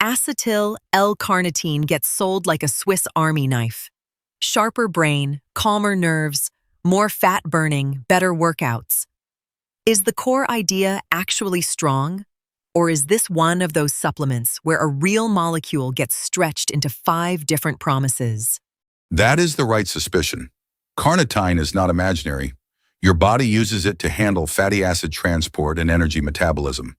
Acetyl-L-Carnitine gets sold like a Swiss Army knife. Sharper brain, calmer nerves, more fat burning, better workouts. Is the core idea actually strong? Or is this one of those supplements where a real molecule gets stretched into 5 different promises? That is the right suspicion. Carnitine is not imaginary. Your body uses it to handle fatty acid transport and energy metabolism.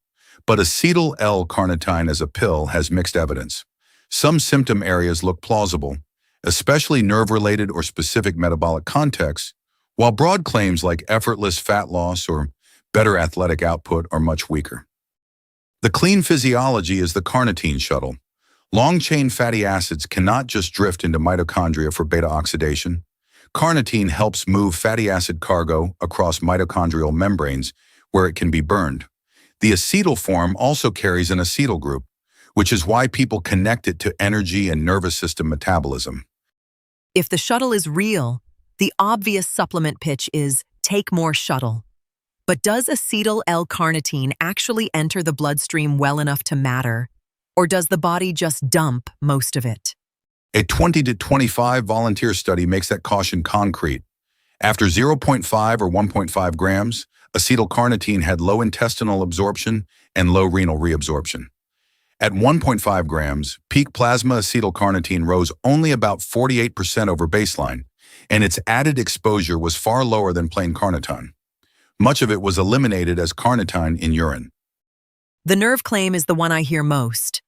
But acetyl-L-carnitine as a pill has mixed evidence. Some symptom areas look plausible, especially nerve-related or specific metabolic contexts, while broad claims like effortless fat loss or better athletic output are much weaker. The clean physiology is the carnitine shuttle. Long-chain fatty acids cannot just drift into mitochondria for beta oxidation. Carnitine helps move fatty acid cargo across mitochondrial membranes where it can be burned. The acetyl form also carries an acetyl group, which is why people connect it to energy and nervous system metabolism. If the shuttle is real, the obvious supplement pitch is take more shuttle. But does acetyl-L-carnitine actually enter the bloodstream well enough to matter? Or does the body just dump most of it? A 20 to 25 volunteer study makes that caution concrete. After 0.5 or 1.5 grams, acetyl-carnitine had low intestinal absorption and low renal reabsorption. At 1.5 grams, peak plasma acetyl-carnitine rose only about 48% over baseline, and its added exposure was far lower than plain carnitine. Much of it was eliminated as carnitine in urine. The nerve claim is the one I hear most.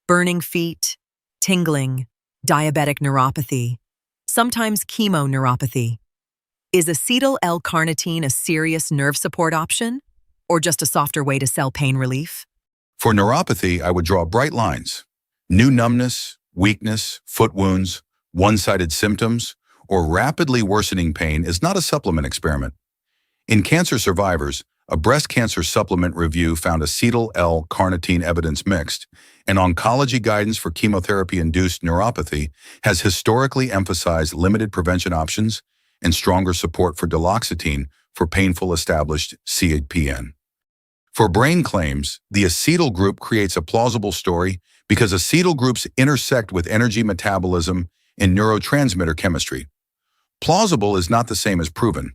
Burning feet, tingling, diabetic neuropathy, sometimes chemoneuropathy. Is acetyl-L-carnitine a serious nerve support option, or just a softer way to sell pain relief? For neuropathy, I would draw bright lines. New numbness, weakness, foot wounds, one-sided symptoms, or rapidly worsening pain is not a supplement experiment. In cancer survivors, a breast cancer supplement review found acetyl-L-carnitine evidence mixed, and oncology guidance for chemotherapy-induced neuropathy has historically emphasized limited prevention options and stronger support for duloxetine for painful established CPT-I. For brain claims, the acetyl group creates a plausible story because acetyl groups intersect with energy metabolism and neurotransmitter chemistry. Plausible is not the same as proven.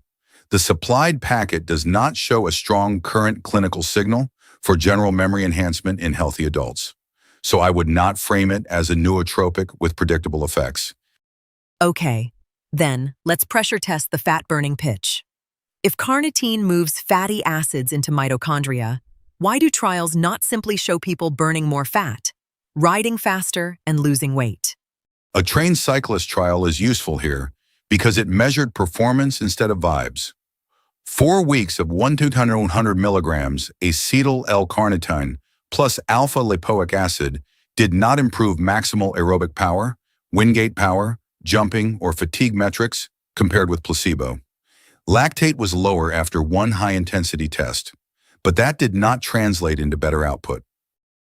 The supplied packet does not show a strong current clinical signal for general memory enhancement in healthy adults. So I would not frame it as a nootropic with predictable effects. Okay, then let's pressure test the fat-burning pitch. If carnitine moves fatty acids into mitochondria, why do trials not simply show people burning more fat, riding faster, and losing weight? A trained cyclist trial is useful here because it measured performance instead of vibes. 4 weeks of 100 milligrams acetyl-L-carnitine plus alpha-lipoic acid did not improve maximal aerobic power, wind gait power, jumping, or fatigue metrics compared with placebo. Lactate was lower after one high-intensity test, but that did not translate into better output.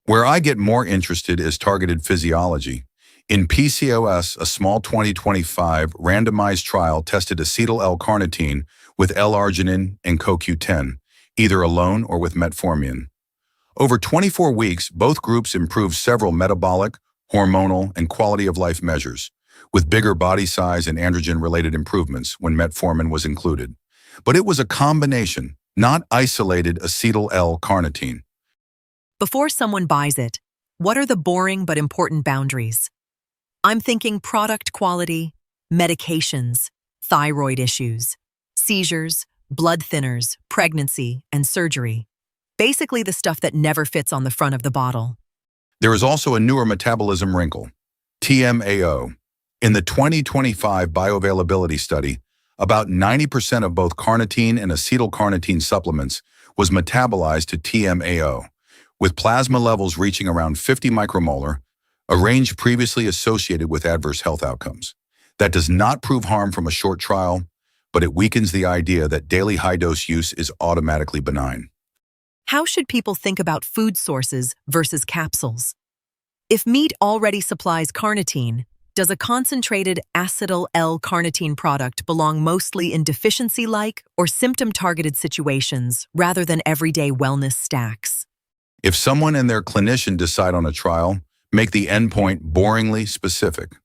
Where I get more interested is targeted physiology. In PCOS, a small 2025 randomized trial tested acetyl-L-carnitine with L-arginine and CoQ10, either alone or with metformin. Over 24 weeks, both groups improved several metabolic, hormonal, and quality-of-life measures, with bigger body size and androgen-related improvements when metformin was included. But it was a combination, not isolated acetyl-L-carnitine. Before someone buys it, what are the boring but important boundaries? I'm thinking product quality, medications, thyroid issues, seizures, blood thinners, pregnancy, and surgery. Basically the stuff that never fits on the front of the bottle. There is also a newer metabolism wrinkle, TMAO. In the 2025 bioavailability study, about 90% of both carnitine and acetyl-carnitine supplements was metabolized to TMAO, with plasma levels reaching around 50 micromolar, a range previously associated with adverse health outcomes. That does not prove harm from a short trial, but it weakens the idea that daily high-dose use is automatically benign. How should people think about food sources versus capsules? If meat already supplies carnitine, does a concentrated acetyl-L-carnitine product belong mostly in deficiency-like or symptom-targeted situations rather than everyday wellness stacks? If someone and their clinician decide on a trial, Make the endpoint boringly specific.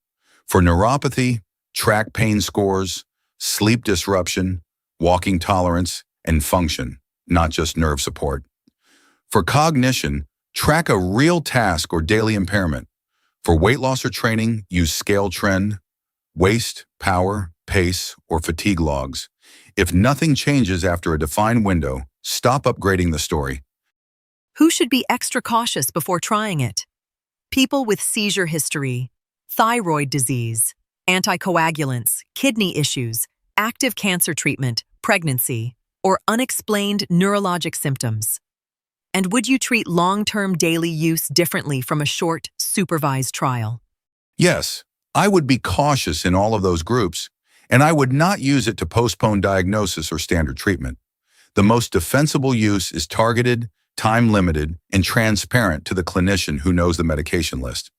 For neuropathy, track pain scores, sleep disruption, walking tolerance, and function, not just nerve support. For cognition, track a real task or daily impairment. For weight loss or training, use scale trend, waist, power, pace, or fatigue logs. If nothing changes after a defined window, stop upgrading the story. Who should be extra cautious before trying it? People with seizure history, thyroid disease, anticoagulants, kidney issues, active cancer treatment, pregnancy, or unexplained neurologic symptoms. And would you treat long-term daily use differently from a short, supervised trial? Yes, I would be cautious in all of those groups, and I would not use it to postpone diagnosis or standard treatment. The most defensible use is targeted, time-limited, and transparent to the clinician who knows the medication list.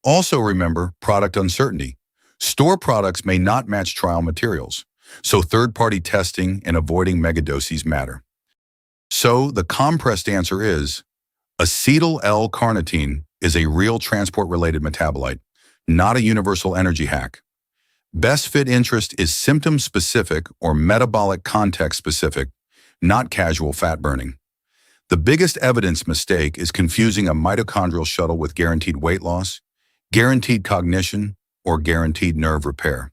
Also remember product uncertainty. Store products may not match trial materials, so third-party testing and avoiding megadoses matter. So the compressed answer is, acetyl-L-carnitine is a real transport-related metabolite, not a universal energy hack. Best fit interest is symptom-specific or metabolic context-specific, not casual fat burning. The biggest evidence mistake is confusing a mitochondrial shuttle with guaranteed weight loss, guaranteed cognition, or guaranteed nerve repair.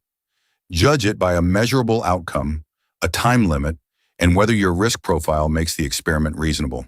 Judge it by a measurable outcome, a time limit, and whether your risk profile makes the experiment reasonable.